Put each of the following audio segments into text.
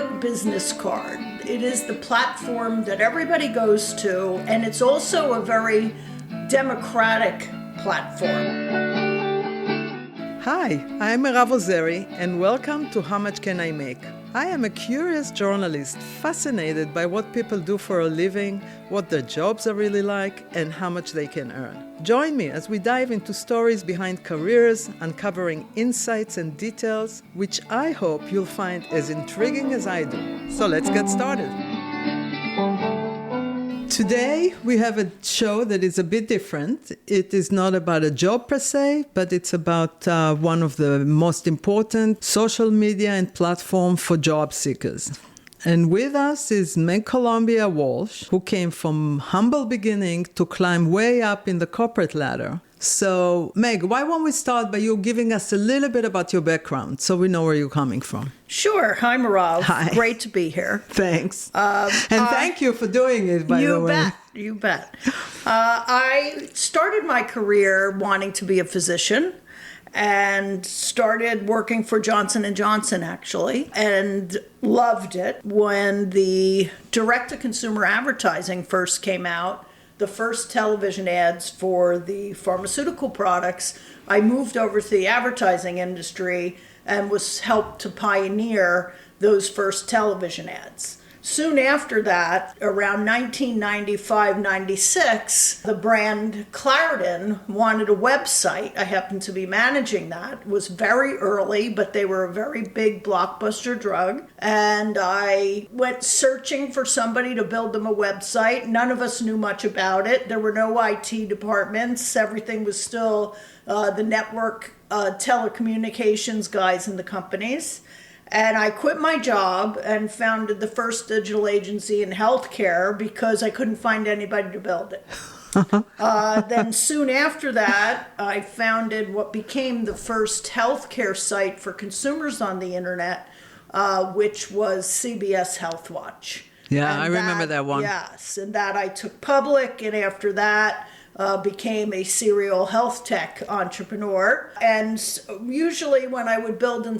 public business card. It is the platform that everybody goes to, and it's also a very democratic platform. Hi, I'm Mirav Ozeri, and welcome to How Much Can I Make? I am a curious journalist, fascinated by what people do for a living, what their jobs are really like, and how much they can earn. Join me as we dive into stories behind careers, uncovering insights and details, which I hope you'll find as intriguing as I do. So let's get started. Today, we have a show that is a bit different. It is not about a job per se, but it's about one of the most important social media and platform for job seekers. And with us is Meg Columbia Walsh, who came from humble beginning to climb way up in the corporate ladder. So, Meg, why won't we start by you giving us a little bit about your background so we know where you're coming from? Sure. Hi, Mirav. Hi. Great to be here. Thanks. Thank you for doing it, by the way. You bet. I started my career wanting to be a physician and started working for Johnson & Johnson, actually, and loved it. When the direct-to-consumer advertising first came out, the first television ads for the pharmaceutical products, I moved over to the advertising industry and was helped to pioneer those first television ads. Soon after that, around 1995-96, the brand Claritin wanted a website. I happened to be managing that. It was very early, but they were a very big blockbuster drug. And I went searching for somebody to build them a website. None of us knew much about it. There were no IT departments. Everything was still the network telecommunications guys in the companies. And I quit my job and founded the first digital agency in healthcare because I couldn't find anybody to build it. Then soon after that, I founded what became the first healthcare site for consumers on the internet, which was CBS Health Watch. Yeah, I remember that one. Yes, and that I took public, and after that, became a serial health tech entrepreneur. And usually when I would build and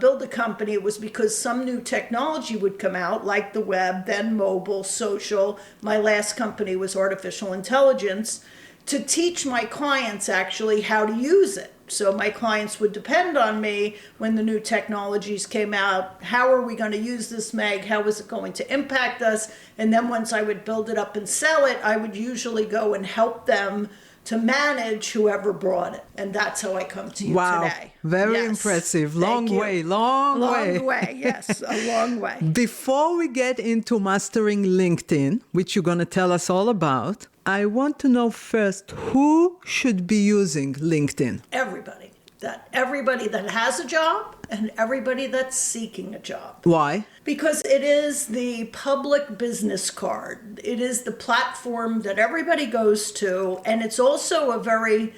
build a company, it was because some new technology would come out, like the web, then mobile, social. My last company was artificial intelligence, to teach my clients actually how to use it. So my clients would depend on me when the new technologies came out. How are we going to use this, Meg? How is it going to impact us? And then once I would build it up and sell it, I would usually go and help them to manage whoever brought it. And that's how I come to you today. Very impressive. Long way, long way. Long way, yes, a long way. Before we get into mastering LinkedIn, which you're going to tell us all about, I want to know first, who should be using LinkedIn? Everybody. Everybody that has a job and everybody that's seeking a job. Why? Because it is the public business card. It is the platform that everybody goes to, and it's also a very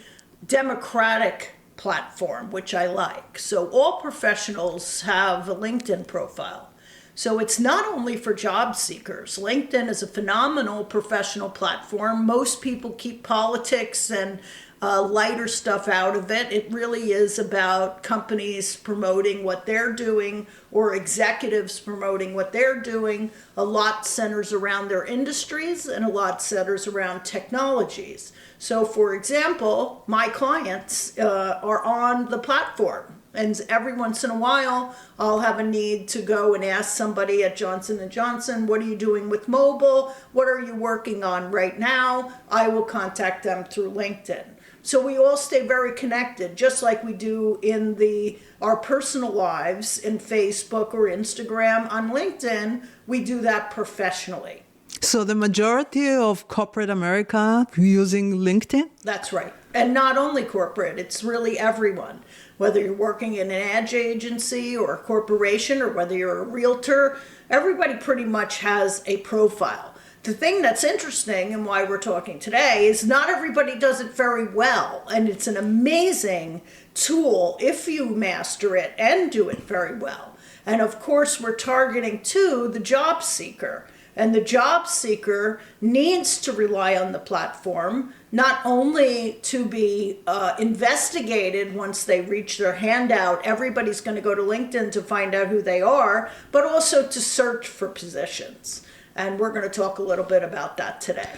democratic platform, which I like. So all professionals have a LinkedIn profile. So it's not only for job seekers. LinkedIn is a phenomenal professional platform. Most people keep politics and lighter stuff out of it. It really is about companies promoting what they're doing or executives promoting what they're doing. A lot centers around their industries and a lot centers around technologies. So for example, my clients are on the platform. And every once in a while, I'll have a need to go and ask somebody at Johnson & Johnson, what are you doing with mobile? What are you working on right now? I will contact them through LinkedIn. So we all stay very connected, just like we do in our personal lives in Facebook or Instagram. On LinkedIn, we do that professionally. So the majority of corporate America using LinkedIn? That's right. And not only corporate, it's really everyone. Whether you're working in an ad agency or a corporation or whether you're a realtor, everybody pretty much has a profile. The thing that's interesting and why we're talking today is not everybody does it very well. And it's an amazing tool if you master it and do it very well. And of course, we're targeting too the job seeker. And the job seeker needs to rely on the platform not only to be investigated once they reach their handout, everybody's going to go to LinkedIn to find out who they are, but also to search for positions. And we're going to talk a little bit about that today.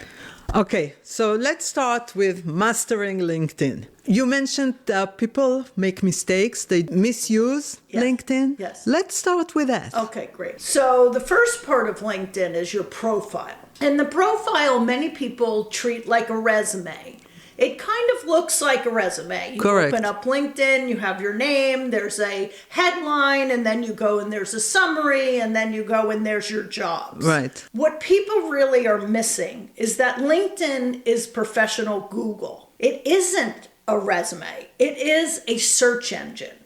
Okay, so let's start with mastering LinkedIn. You mentioned people make mistakes, they misuse LinkedIn. Yes. Let's start with that. Okay, great. So the first part of LinkedIn is your profile. And the profile, many people treat like a resume. It kind of looks like a resume. You Correct. open up LinkedIn, you have your name, there's a headline, and then you go and there's a summary, and then you go and there's your jobs. Right. What people really are missing is that LinkedIn is professional Google. It isn't a resume. It is a search engine.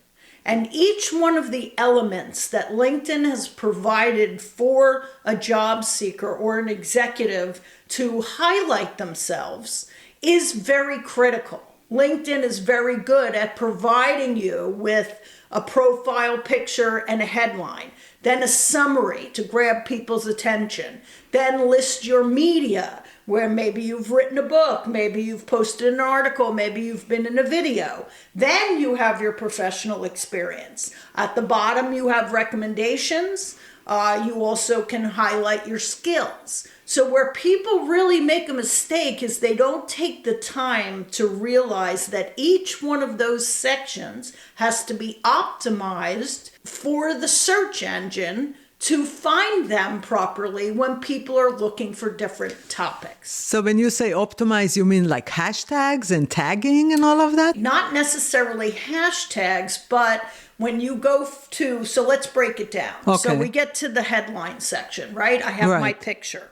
And each one of the elements that LinkedIn has provided for a job seeker or an executive to highlight themselves is very critical. LinkedIn is very good at providing you with a profile picture and a headline, then a summary to grab people's attention, then list your media, where maybe you've written a book, maybe you've posted an article, maybe you've been in a video. Then you have your professional experience. At the bottom, you have recommendations. You also can highlight your skills. So where people really make a mistake is they don't take the time to realize that each one of those sections has to be optimized for the search engine to find them properly when people are looking for different topics. So when you say optimize, you mean like hashtags and tagging and all of that? Not necessarily hashtags, but when you go to, so let's break it down. Okay. So we get to the headline section, right? I have my Right. picture.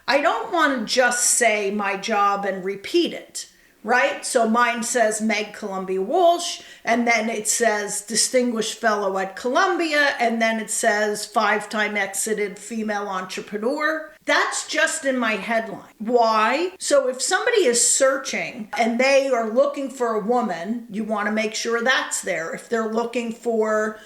I don't want to just say my job and repeat it, right? So mine says Meg Columbia Walsh, and then it says Distinguished Fellow at Columbia, and then it says 5-time exited female entrepreneur. That's just in my headline. Why? So if somebody is searching and they are looking for a woman, you want to make sure that's there. If they're looking for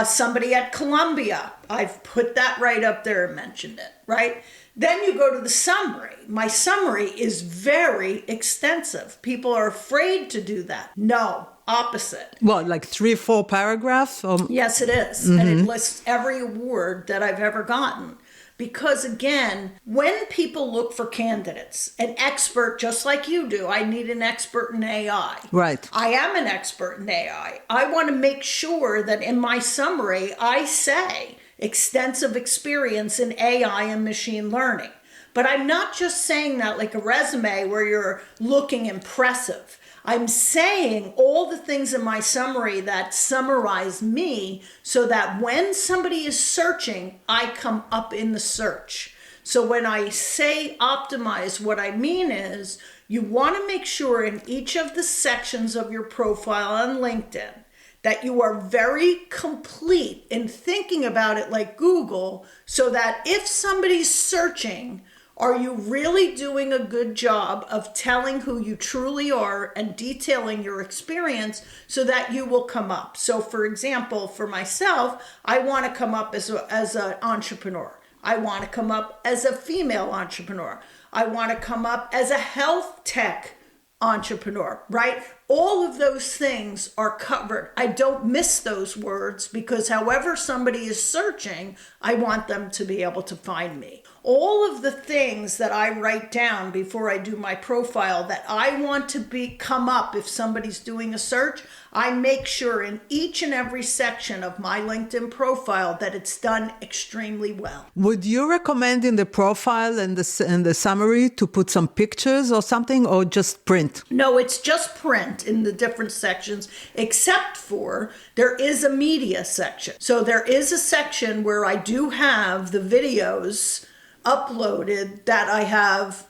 somebody at Columbia, I've put that right up there and mentioned it, right? Then you go to the summary. My summary is very extensive. People are afraid to do that. No, opposite. What, like 3-4 paragraphs? Yes, it is. And it lists every award that I've ever gotten. Because again, when people look for candidates, an expert just like you do, I need an expert in AI. Right. I am an expert in AI. I want to make sure that in my summary, I say extensive experience in AI and machine learning. But I'm not just saying that like a resume where you're looking impressive. I'm saying all the things in my summary that summarize me so that when somebody is searching, I come up in the search. So when I say optimize, what I mean is you want to make sure in each of the sections of your profile on LinkedIn that you are very complete in thinking about it like Google, so that if somebody's searching, are you really doing a good job of telling who you truly are and detailing your experience so that you will come up? So for example, for myself, I want to come up as an entrepreneur. I want to come up as a female entrepreneur. I want to come up as a health tech entrepreneur, right? All of those things are covered. I don't miss those words because however somebody is searching, I want them to be able to find me. All of the things that I write down before I do my profile that I want to come up if somebody's doing a search, I make sure in each and every section of my LinkedIn profile that it's done extremely well. Would you recommend in the profile and the summary to put some pictures or something, or just print? No, it's just print in the different sections, except for there is a media section. So there is a section where I do have the videos uploaded that I have,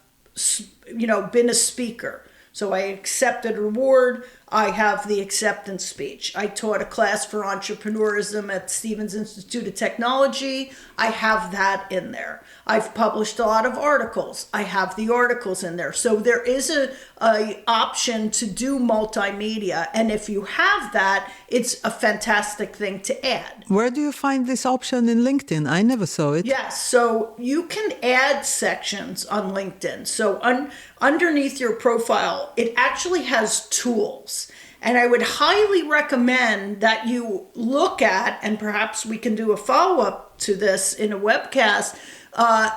been a speaker. So I accepted an award. I have the acceptance speech. I taught a class for entrepreneurism at Stevens Institute of Technology. I have that in there. I've published a lot of articles. I have the articles in there. So there is a option to do multimedia. And if you have that, it's a fantastic thing to add. Where do you find this option in LinkedIn? I never saw it. Yes, so you can add sections on LinkedIn. So underneath your profile, it actually has tools. And I would highly recommend that you look at, and perhaps we can do a follow-up to this in a webcast.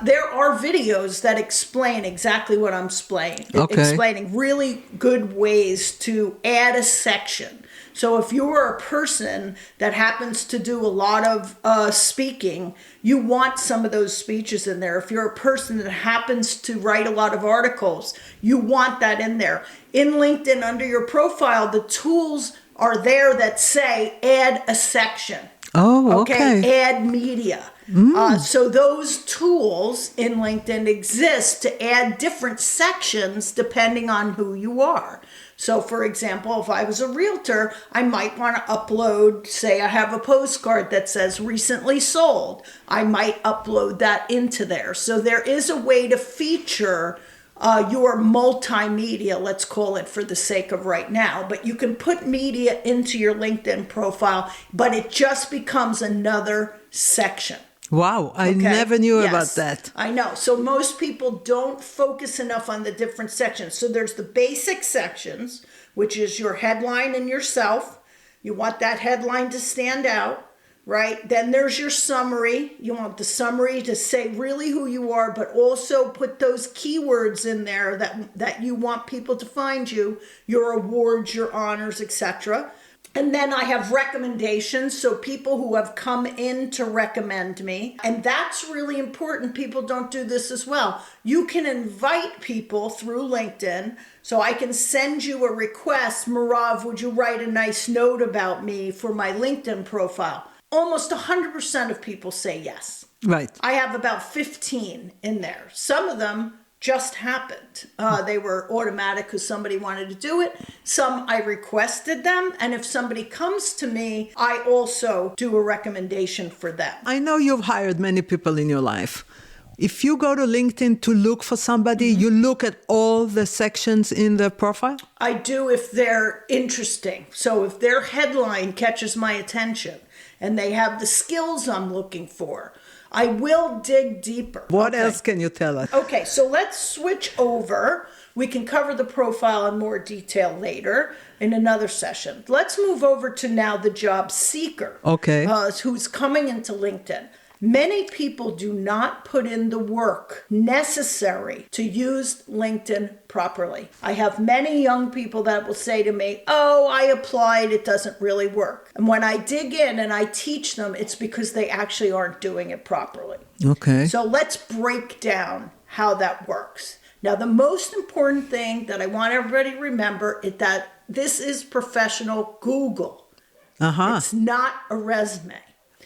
There are videos that explain exactly what I'm explaining really good ways to add a section. So if you are a person that happens to do a lot of speaking, you want some of those speeches in there. If you're a person that happens to write a lot of articles, you want that in there. In LinkedIn, under your profile, the tools are there that say add a section. Oh, okay. Add media. So those tools in LinkedIn exist to add different sections depending on who you are. So for example, if I was a realtor, I might want to upload, say I have a postcard that says recently sold. I might upload that into there. So there is a way to feature your multimedia, let's call it for the sake of right now. But you can put media into your LinkedIn profile, but it just becomes another section. Wow, I never knew about that. I know. So most people don't focus enough on the different sections. So there's the basic sections, which is your headline and yourself. You want that headline to stand out, right? Then there's your summary. You want the summary to say really who you are, but also put those keywords in there that you want people to find you, your awards, your honors, etc. And then I have recommendations, so people who have come in to recommend me. And that's really important. People don't do this as well. You can invite people through LinkedIn. So I can send you a request, Mirav, would you write a nice note about me for my LinkedIn profile? Almost 100% of people say yes. Right. I have about 15 in there. Some of them just happened. They were automatic because somebody wanted to do it. Some I requested them. And if somebody comes to me, I also do a recommendation for them. I know you've hired many people in your life. If you go to LinkedIn to look for somebody, you look at all the sections in the profile? I do if they're interesting. So if their headline catches my attention and they have the skills I'm looking for, I will dig deeper. What else can you tell us? Okay, so let's switch over. We can cover the profile in more detail later in another session. Let's move over to now the job seeker. Okay. Who's coming into LinkedIn. Many people do not put in the work necessary to use LinkedIn properly. I have many young people that will say to me, oh, I applied, it doesn't really work. And when I dig in and I teach them, it's because they actually aren't doing it properly. Okay. So let's break down how that works. Now, the most important thing that I want everybody to remember is that this is professional Google. It's not a resume.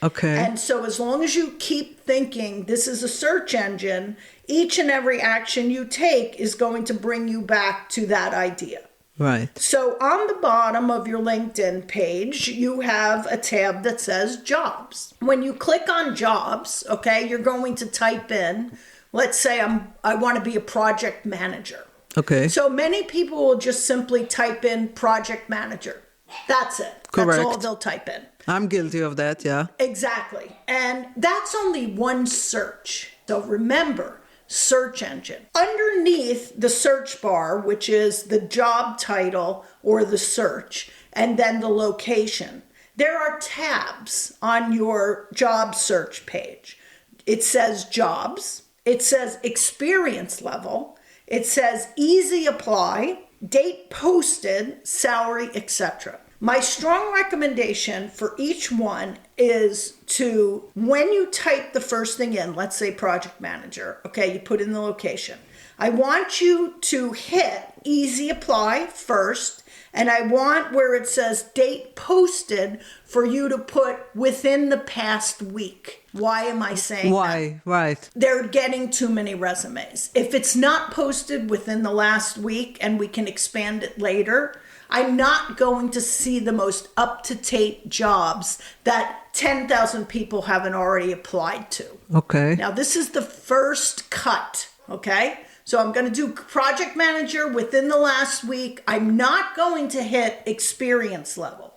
Okay. And so as long as you keep thinking this is a search engine, each and every action you take is going to bring you back to that idea. Right. So on the bottom of your LinkedIn page, you have a tab that says jobs. When you click on jobs, okay, you're going to type in, let's say I want to be a project manager. Okay. So many people will just simply type in project manager. That's it. Correct. That's all they'll type in. I'm guilty of that, yeah. Exactly. And that's only one search. So remember, search engine. Underneath the search bar, which is the job title or the search, and then the location, there are tabs on your job search page. It says jobs. It says experience level. It says easy apply, date posted, salary, etc. My strong recommendation for each one is to, when you type the first thing in, let's say project manager, okay, you put in the location. I want you to hit easy apply first, and I want where it says date posted for you to put within the past week. Why am I saying Why? that? Right. They're getting too many resumes. If it's not posted within the last week and we can expand it later, I'm not going to see the most up-to-date jobs that 10,000 people haven't already applied to. Okay. Now, this is the first cut, okay? So I'm going to do project manager within the last week. I'm not going to hit experience level.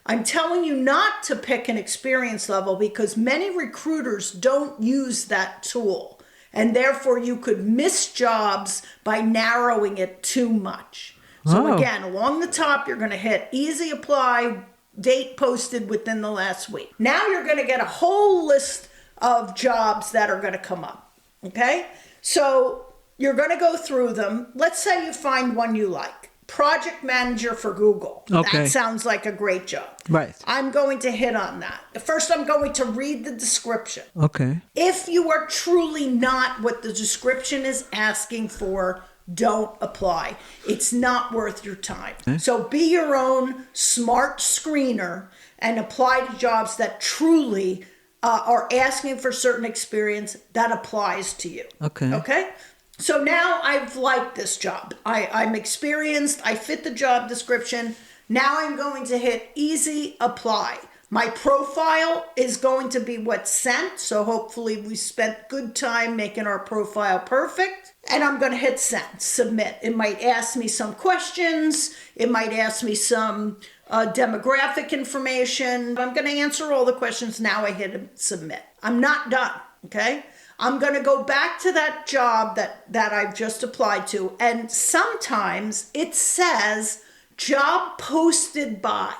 I'm telling you not to pick an experience level because many recruiters don't use that tool. And therefore you could miss jobs by narrowing it too much. So again, along the top, you're going to hit easy apply, date posted within the last week. Now you're going to get a whole list of jobs that are going to come up. Okay? So you're going to go through them. Let's say you find one you like. Project manager for Google. Okay. That sounds like a great job. Right. I'm going to hit on that. First, I'm going to read the description. Okay. If you are truly not what the description is asking for, don't apply. It's not worth your time. Okay. So be your own smart screener and apply to jobs that truly are asking for certain experience that applies to you. Okay. Okay? So now I've liked this job. I'm experienced. I fit the job description. Now I'm going to hit easy apply. My profile is going to be what's sent. So hopefully we spent good time making our profile perfect. And I'm going to hit send, submit. It might ask me some questions. It might ask me some demographic information. I'm going to answer all the questions. Now I hit submit. I'm not done. Okay. I'm going to go back to that job that I've just applied to. And sometimes it says job posted by,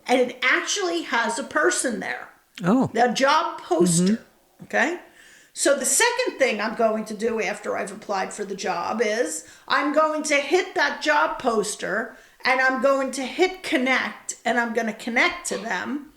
and it actually has a person there. Oh. The job poster. Okay. So the second thing I'm going to do after I've applied for the job is I'm going to hit that job poster and I'm going to hit connect and I'm going to connect to them.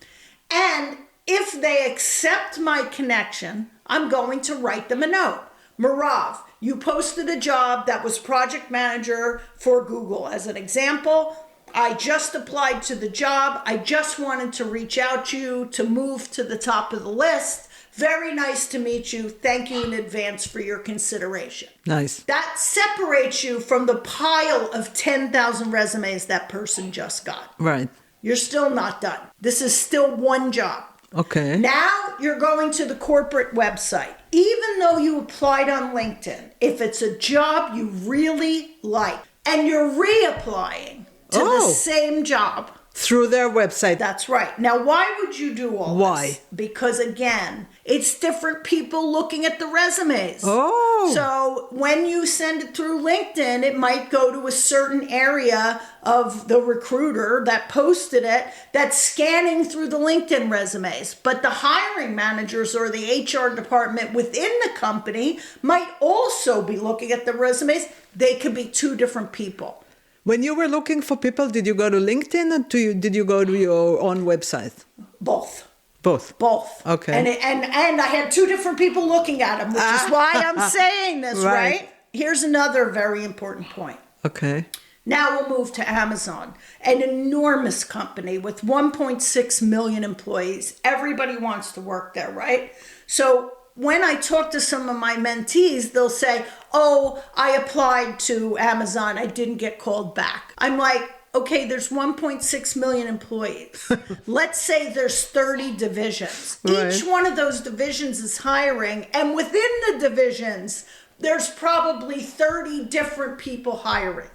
And if they accept my connection, I'm going to write them a note. Mirav, you posted a job that was project manager for Google. As an example, I just applied to the job. I just wanted to reach out to you to move to the top of the list. Very nice to meet you. Thank you in advance for your consideration. Nice. That separates you from the pile of 10,000 resumes that person just got. Right. You're still not done. This is still one job. Okay. Now you're going to the corporate website. Even though you applied on LinkedIn, if it's a job you really like and you're reapplying to the same job. Through their website. That's right. Now, why would you do all Why? this? Because again, it's different people looking at the resumes. Oh. So when you send it through LinkedIn, it might go to a certain area of the recruiter that posted it that's scanning through the LinkedIn resumes. But the hiring managers or the HR department within the company might also be looking at the resumes. They could be two different people. When you were looking for people, did you go to LinkedIn or did you go to your own website? Both. Both. Okay. And I had two different people looking at them, which is why I'm saying this, right? Here's another very important point. Okay. Now we'll move to Amazon, an enormous company with 1.6 million employees. Everybody wants to work there, right? So when I talk to some of my mentees, they'll say, oh, I applied to Amazon. I didn't get called back. I'm like, okay, there's 1.6 million employees. Let's say there's 30 divisions. Right. Each one of those divisions is hiring. And within the divisions, there's probably 30 different people hiring.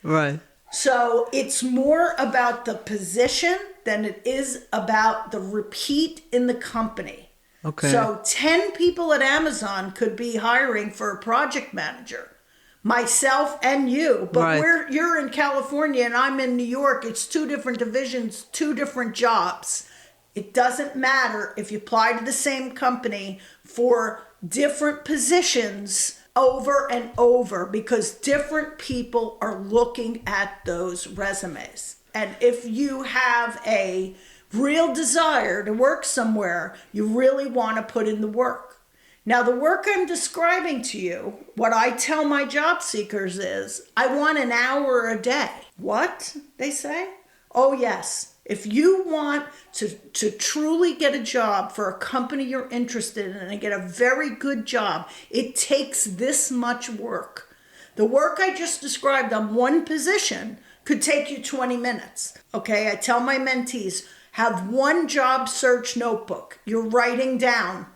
Right. So it's more about the position than it is about the repeat in the company. Okay. So 10 people at Amazon could be hiring for a project manager, myself and you. But you're in California and I'm in New York. It's two different divisions, two different jobs. It doesn't matter if you apply to the same company for different positions over and over because different people are looking at those resumes. And if you have a real desire to work somewhere, you really want to put in the work. Now, the work I'm describing to you, what I tell my job seekers is, I want an hour a day. What? They say? Oh, yes. If you want to truly get a job for a company you're interested in and get a very good job, it takes this much work. The work I just described on one position could take you 20 minutes. Okay, I tell my mentees, have one job search notebook. You're writing down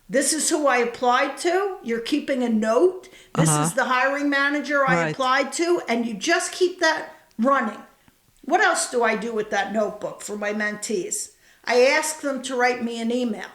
This is who I applied to. You're keeping a note. This is the hiring manager I Right. applied to. And you just keep that running. What else do I do with that notebook for my mentees? I ask them to write me an email.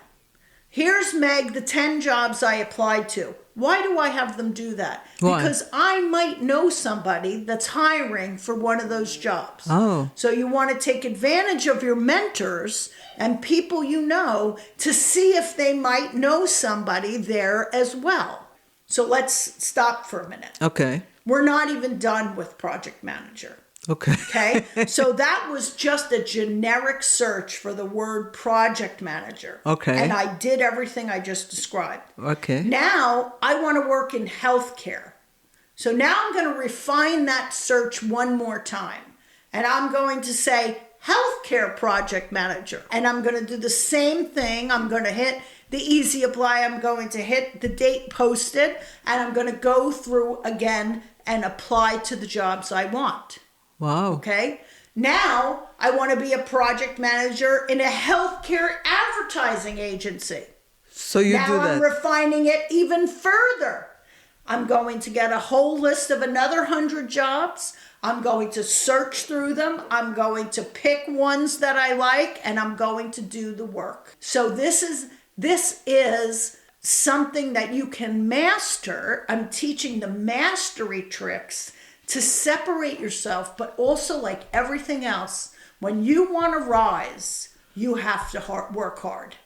Here's, Meg, the 10 jobs I applied to. Why do I have them do that? Why? Because I might know somebody that's hiring for one of those jobs. Oh. So you want to take advantage of your mentors and people you know to see if they might know somebody there as well. So let's stop for a minute. Okay. We're not even done with project manager. Okay. Okay, so that was just a generic search for the word project manager. Okay. And I did everything I just described. Okay. Now I want to work in healthcare. So now I'm going to refine that search one more time. And I'm going to say healthcare project manager. And I'm going to do the same thing. I'm going to hit the easy apply. I'm going to hit the date posted. And I'm going to go through again and apply to the jobs I want. Wow. Okay. Now I want to be a project manager in a healthcare advertising agency. So you Now do I'm that. refining it even further. I'm going to get a whole list of another 100 jobs. I'm going to search through them. I'm going to pick ones that I like, and I'm going to do the work. So this is something that you can master. I'm teaching the mastery tricks to separate yourself, but also, like everything else, when you want to rise, you have to work hard.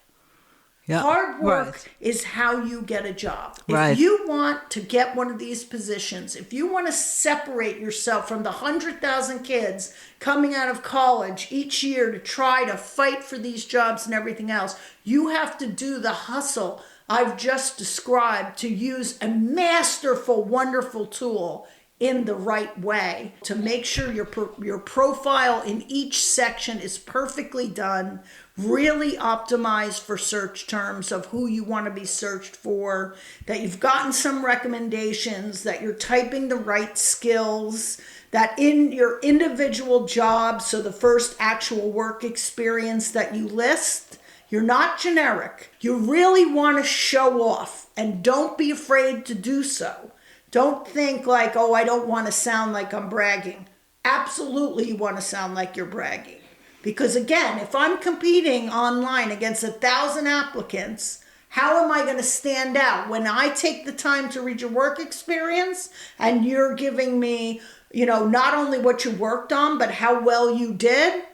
Yeah. Hard work Right. is how you get a job. Right. If you want to get one of these positions, if you want to separate yourself from the 100,000 kids coming out of college each year to try to fight for these jobs and everything else, you have to do the hustle I've just described to use a masterful, wonderful tool in the right way to make sure your profile in each section is perfectly done, really optimized for search terms of who you want to be searched for, that you've gotten some recommendations, that you're typing the right skills, that in your individual job, so the first actual work experience that you list, you're not generic. You really want to show off, and don't be afraid to do so. Don't think like, oh, I don't want to sound like I'm bragging. Absolutely, you want to sound like you're bragging. Because again, if I'm competing online against 1,000 applicants, how am I going to stand out when I take the time to read your work experience and you're giving me, not only what you worked on, but how well you did?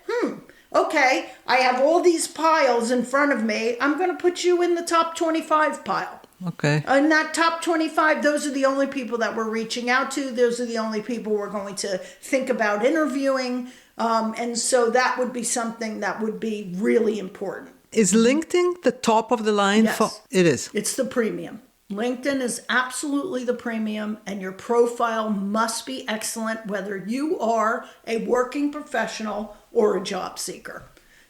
Okay, I have all these piles in front of me. I'm going to put you in the top 25 pile. Okay. In that top 25, those are the only people that we're reaching out to. Those are the only people we're going to think about interviewing. And so that would be something that would be really important. Is LinkedIn the top of the line? Yes. It is. It's the premium. LinkedIn is absolutely the premium, and your profile must be excellent, whether you are a working professional or a job seeker.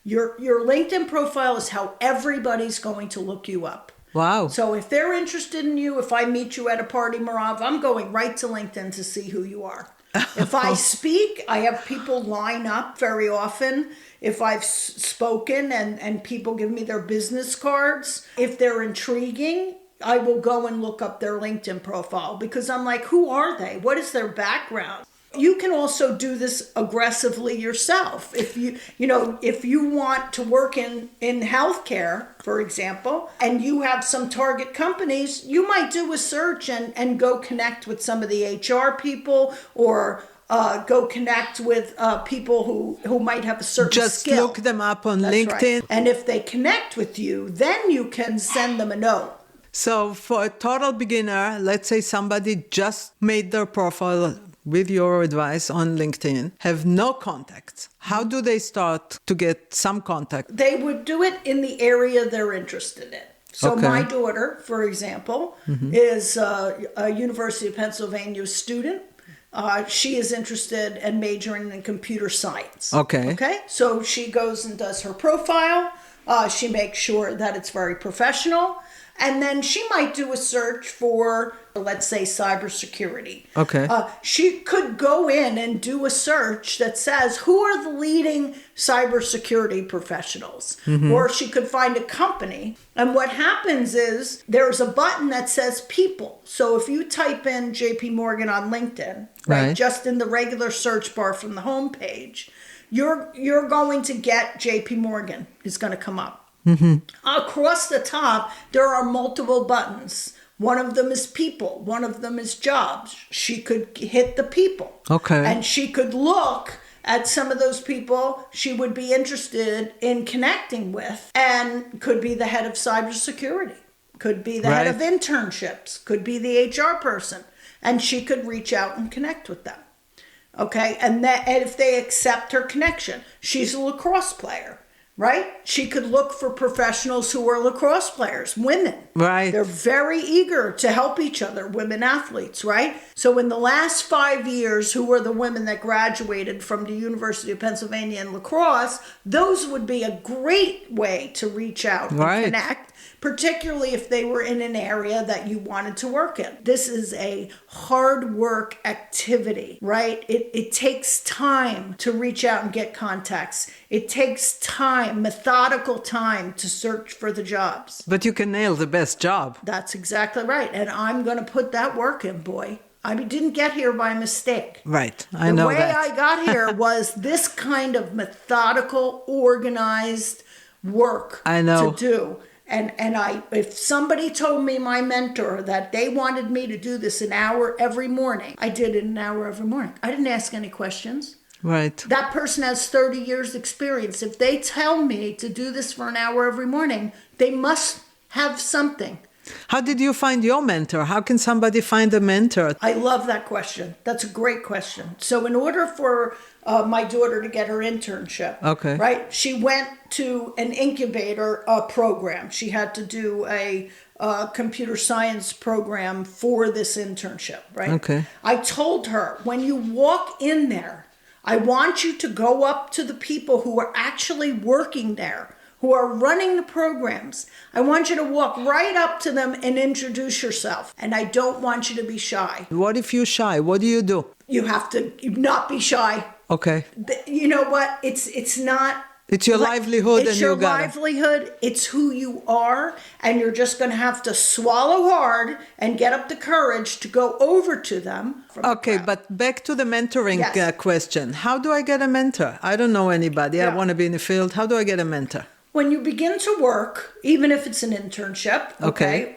Your LinkedIn profile is how everybody's going to look you up. Wow. So if they're interested in you, if I meet you at a party, Mirav, I'm going right to LinkedIn to see who you are. If I speak, I have people line up very often. If I've spoken and people give me their business cards, if they're intriguing, I will go and look up their LinkedIn profile because I'm like, who are they? What is their background? You can also do this aggressively yourself. If you want to work in healthcare, for example, and you have some target companies, you might do a search and go connect with some of the HR people or go connect with people who might have a certain skill. Just look them up on That's LinkedIn. right. And if they connect with you, then you can send them a note. So for a total beginner, let's say somebody just made their profile with your advice on LinkedIn, have no contacts. How do they start to get some contact? They would do it in the area they're interested in. So Okay. my daughter, for example, is a University of Pennsylvania student. She is interested and majoring in computer science. Okay. Okay. So she goes and does her profile. She makes sure that it's very professional. And then she might do a search for, let's say, cybersecurity. Okay. She could go in and do a search that says, who are the leading cybersecurity professionals? Or she could find a company. And what happens is there's a button that says people. So if you type in JP Morgan on LinkedIn, right, just in the regular search bar from the homepage, you're going to get JP Morgan is going to come up. Across the top, there are multiple buttons. One of them is people. One of them is jobs. She could hit the people. Okay. And she could look at some of those people she would be interested in connecting with, and could be the head of cybersecurity, could be the head of internships, could be the HR person, and she could reach out and connect with them. Okay, and if they accept her connection, she's a lacrosse player. Right? She could look for professionals who are lacrosse players, women. Right. They're very eager to help each other, women athletes, right? So in the last 5 years, who were the women that graduated from the University of Pennsylvania in lacrosse, those would be a great way to reach out and connect, particularly if they were in an area that you wanted to work in. This is a hard work activity, right? It takes time to reach out and get contacts. It takes time, methodical time, to search for the jobs. But you can nail the best job. That's exactly right. And I'm going to put that work in, boy. I didn't get here by mistake. Right. I know that. The way I got here was this kind of methodical, organized work to do. And if somebody told me, my mentor, that they wanted me to do this an hour every morning, I did it an hour every morning. I didn't ask any questions. Right. That person has 30 years experience. If they tell me to do this for an hour every morning, they must have something. How did you find your mentor? How can somebody find a mentor? I love that question. That's a great question. So in order for my daughter to get her internship, right, she went to an incubator program. She had to do a computer science program for this internship, right? Okay. I told her, when you walk in there, I want you to go up to the people who are actually working there, who are running the programs. I want you to walk right up to them and introduce yourself. And I don't want you to be shy. What if you're shy? What do you do? You have to not be shy. Okay. You know what? It's not... It's your livelihood, it's and your you got livelihood. It's who you are, and you're just going to have to swallow hard and get up the courage to go over to them. Okay, but back to the mentoring question. How do I get a mentor? I don't know anybody. I want to be in the field. How do I get a mentor? When you begin to work, even if it's an internship,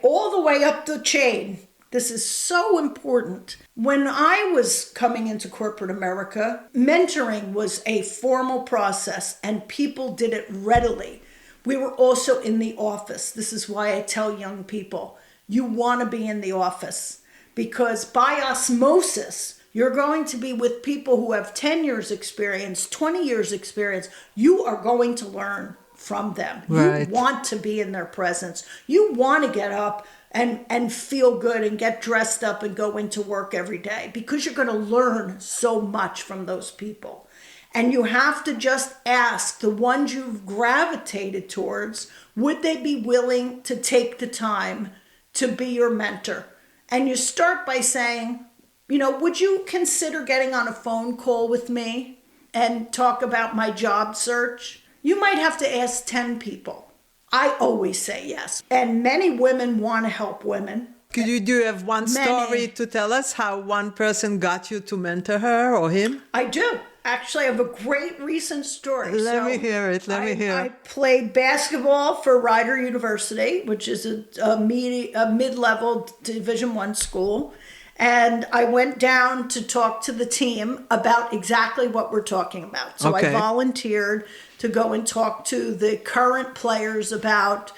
all the way up the chain. This is so important. When I was coming into corporate America, mentoring was a formal process and people did it readily. We were also in the office. This is why I tell young people, you want to be in the office, because by osmosis, you're going to be with people who have 10 years experience, 20 years experience. You are going to learn from them. Right. You want to be in their presence. You want to get up and feel good and get dressed up and go into work every day, because you're going to learn so much from those people. And you have to just ask the ones you've gravitated towards, would they be willing to take the time to be your mentor? And you start by saying, would you consider getting on a phone call with me and talk about my job search? You might have to ask 10 people. I always say yes. And many women want to help women. Do you have one story to tell us how one person got you to mentor her or him? I do. Actually, I have a great recent story. Let me hear it. I played basketball for Rider University, which is a mid-level Division I school. And I went down to talk to the team about exactly what we're talking about. So I volunteered to go and talk to the current players about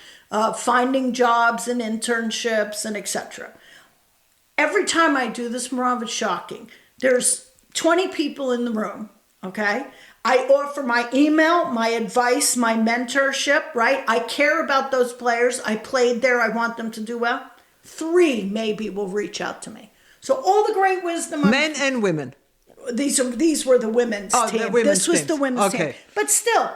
finding jobs and internships and etc. Every time I do this, Mirav, it's shocking. There's 20 people in the room, okay? I offer my email, my advice, my mentorship, right? I care about those players. I played there. I want them to do well. 3 maybe will reach out to me. So all the great wisdom... Men and women. These were the women's team. This was the women's team. But still,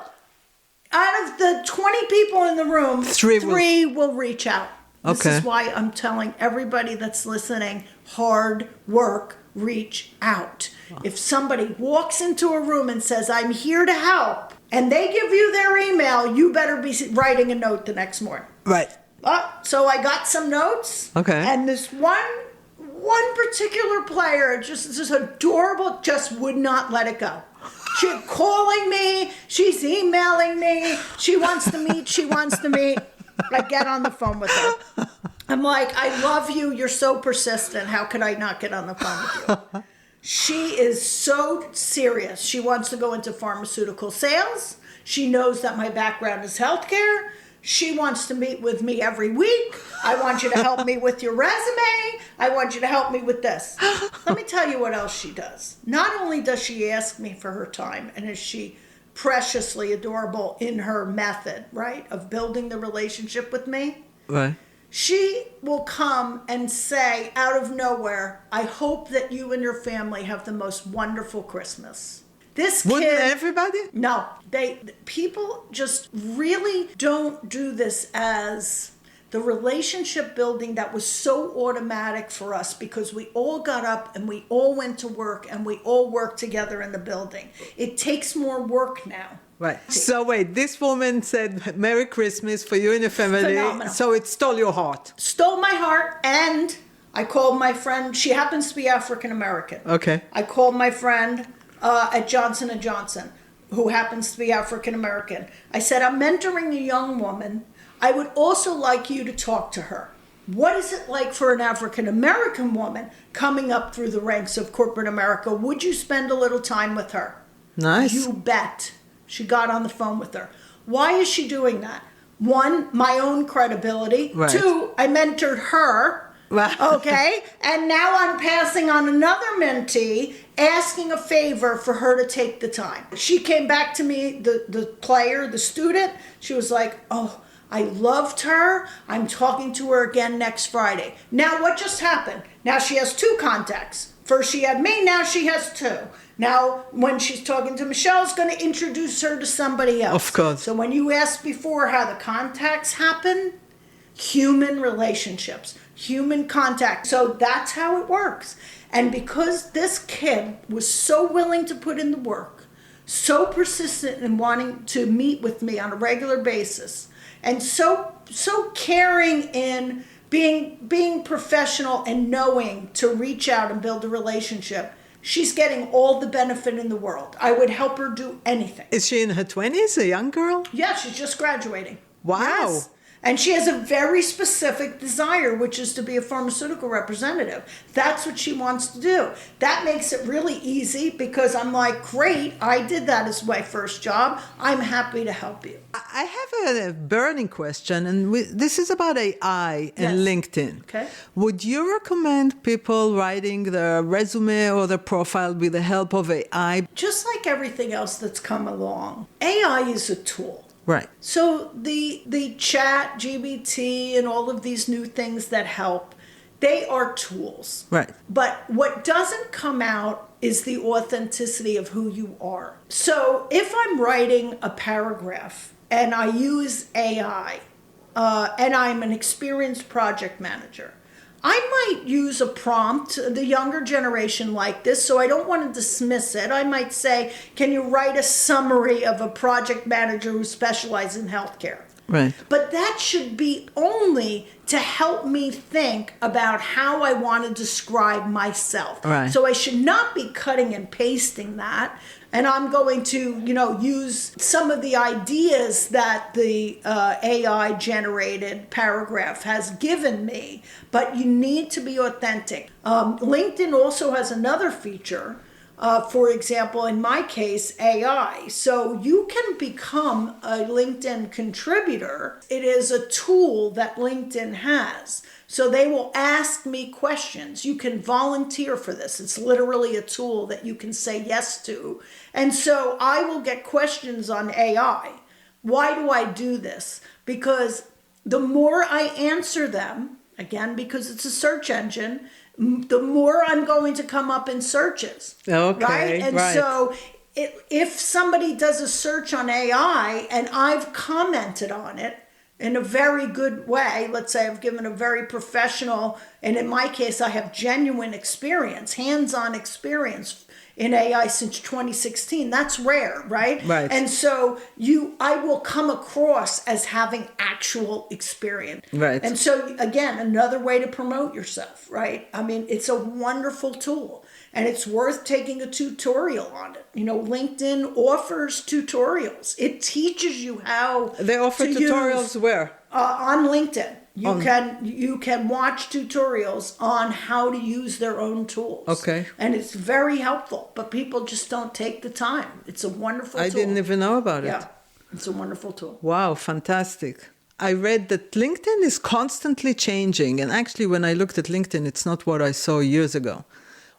out of the 20 people in the room, 3 will reach out. This Okay. is why I'm telling everybody that's listening, hard work, reach out. If somebody walks into a room and says, I'm here to help, and they give you their email, you better be writing a note the next morning. Right. So I got some notes. Okay. And this one particular player, just adorable, just would not let it go. She's calling me, she's emailing me, she wants to meet. I get on the phone with her. I'm like, I love you, you're so persistent, how could I not get on the phone with you? She is so serious. She wants to go into pharmaceutical sales. She knows that my background is healthcare. She wants to meet with me every week. I want you to help me with your resume. I want you to help me with this. Let me tell you what else she does. Not only does she ask me for her time, and is she preciously adorable in her method, right, of building the relationship with me, Right. she will come and say out of nowhere, I hope that you and your family have the most wonderful Christmas. This kid, Wouldn't everybody? no, people just really don't do this as the relationship building that was so automatic for us because we all got up and we all went to work and we all worked together in the building. It takes more work now. Right. So wait, this woman said Merry Christmas for you and your family. Phenomenal. So it stole your heart. Stole my heart, and I called my friend. She happens to be African American. Okay. I called my friend at Johnson & Johnson, who happens to be African American. I said, I'm mentoring a young woman. I would also like you to talk to her. What is it like for an African American woman coming up through the ranks of corporate America? Would you spend a little time with her? Nice. You bet. She got on the phone with her. Why is she doing that? One, my own credibility. Right. Two, I mentored her. Right. Okay? And now I'm passing on another mentee, asking a favor for her to take the time. She came back to me, the player, the student. She was like, oh, I loved her. I'm talking to her again next Friday. Now what just happened? Now she has two contacts. First she had me, now she has two. Now, when she's talking to Michelle, it's going to introduce her to somebody else. Of course. So when you asked before how the contacts happen, human relationships, human contact. So that's how it works. And because this kid was so willing to put in the work, so persistent in wanting to meet with me on a regular basis, and so caring in being professional and knowing to reach out and build a relationship, she's getting all the benefit in the world. I would help her do anything. Is she in her 20s, a young girl? Yeah, she's just graduating. Wow. Yes. And she has a very specific desire, which is to be a pharmaceutical representative. That's what she wants to do. That makes it really easy because I'm like, great, I did that as my first job. I'm happy to help you. I have a burning question, and this is about AI and Yes. LinkedIn. Okay. Would you recommend people writing their resume or their profile with the help of AI? Just like everything else that's come along, AI is a tool. Right. So the chat, GBT, and all of these new things that help, they are tools. Right. But what doesn't come out is the authenticity of who you are. So if I'm writing a paragraph and I use AI, and I'm an experienced project manager, I might use a prompt, the younger generation like this, so I don't want to dismiss it. I might say, can you write a summary of a project manager who specializes in healthcare? Right. But that should be only to help me think about how I want to describe myself. Right. So I should not be cutting and pasting that. And I'm going to, use some of the ideas that the AI generated paragraph has given me. But you need to be authentic. LinkedIn also has another feature. For example, in my case, AI. So you can become a LinkedIn contributor. It is a tool that LinkedIn has. So they will ask me questions. You can volunteer for this. It's literally a tool that you can say yes to. And so I will get questions on AI. Why do I do this? Because the more I answer them, again, because it's a search engine, the more I'm going to come up in searches. Okay, right? And right. so if somebody does a search on AI and I've commented on it, in a very good way. Let's say I've given a very professional, and in my case, I have genuine experience, hands-on experience in AI since 2016. That's rare, right? Right. And so I will come across as having actual experience. Right. And so again, another way to promote yourself, right? I mean, it's a wonderful tool and it's worth taking a tutorial on it. You know, LinkedIn offers tutorials. It teaches you how They offer to tutorials use, where? on LinkedIn. You can watch tutorials on how to use their own tools. Okay. And it's very helpful, but people just don't take the time. It's a wonderful tool. I didn't even know about it. Yeah, it's a wonderful tool. Wow, fantastic. I read that LinkedIn is constantly changing. And actually, when I looked at LinkedIn, it's not what I saw years ago.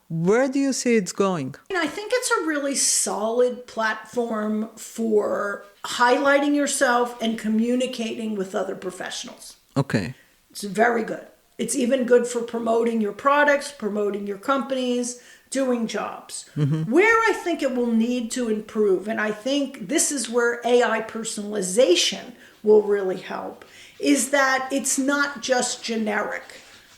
Where do you see it's going? And I think it's a really solid platform for highlighting yourself and communicating with other professionals. Okay. It's very good. It's even good for promoting your products, promoting your companies, doing jobs. Where I think it will need to improve, and I think this is where AI personalization will really help, is that it's not just generic,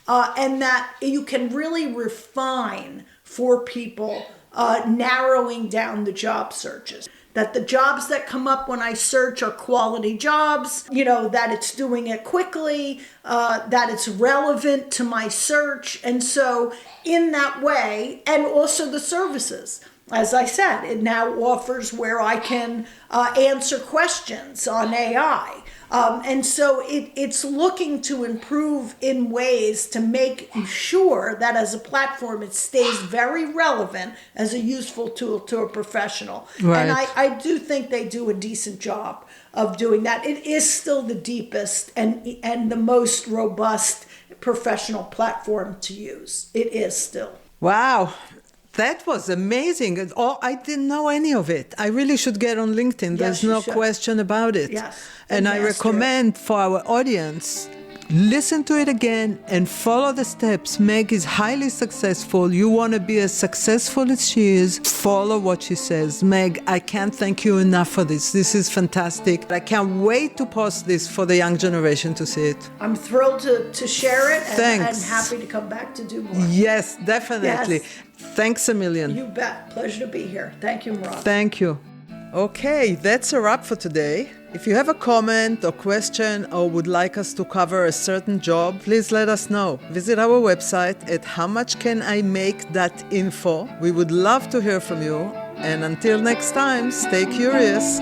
and that you can really refine for people, narrowing down the job searches. That the jobs that come up when I search are quality jobs, you know, that it's doing it quickly, that it's relevant to my search. And so in that way, and also the services, as I said, it now offers where I can answer questions on AI. And so it's looking to improve in ways to make sure that as a platform, it stays very relevant as a useful tool to a professional. Right. And I do think they do a decent job of doing that. It is still the deepest and the most robust professional platform to use. It is still. Wow. That was amazing. Oh, I didn't know any of it. I really should get on LinkedIn. There's you no should. question about it. Yes. And I master recommend for our audience, listen to it again and follow the steps. Meg is highly successful. You want to be as successful as she is. Follow what she says. Meg, I can't thank you enough for this. This is fantastic. I can't wait to post this for the young generation to see it. I'm thrilled to share it and Thanks. happy to come back to do more. Yes, definitely. Yes. Thanks a million. You bet. Pleasure to be here. Thank you, Mirav. Thank you. Okay, that's a wrap for today. If you have a comment or question or would like us to cover a certain job, please let us know. Visit our website at howmuchcanimake.info. We would love to hear from you. And until next time, stay curious.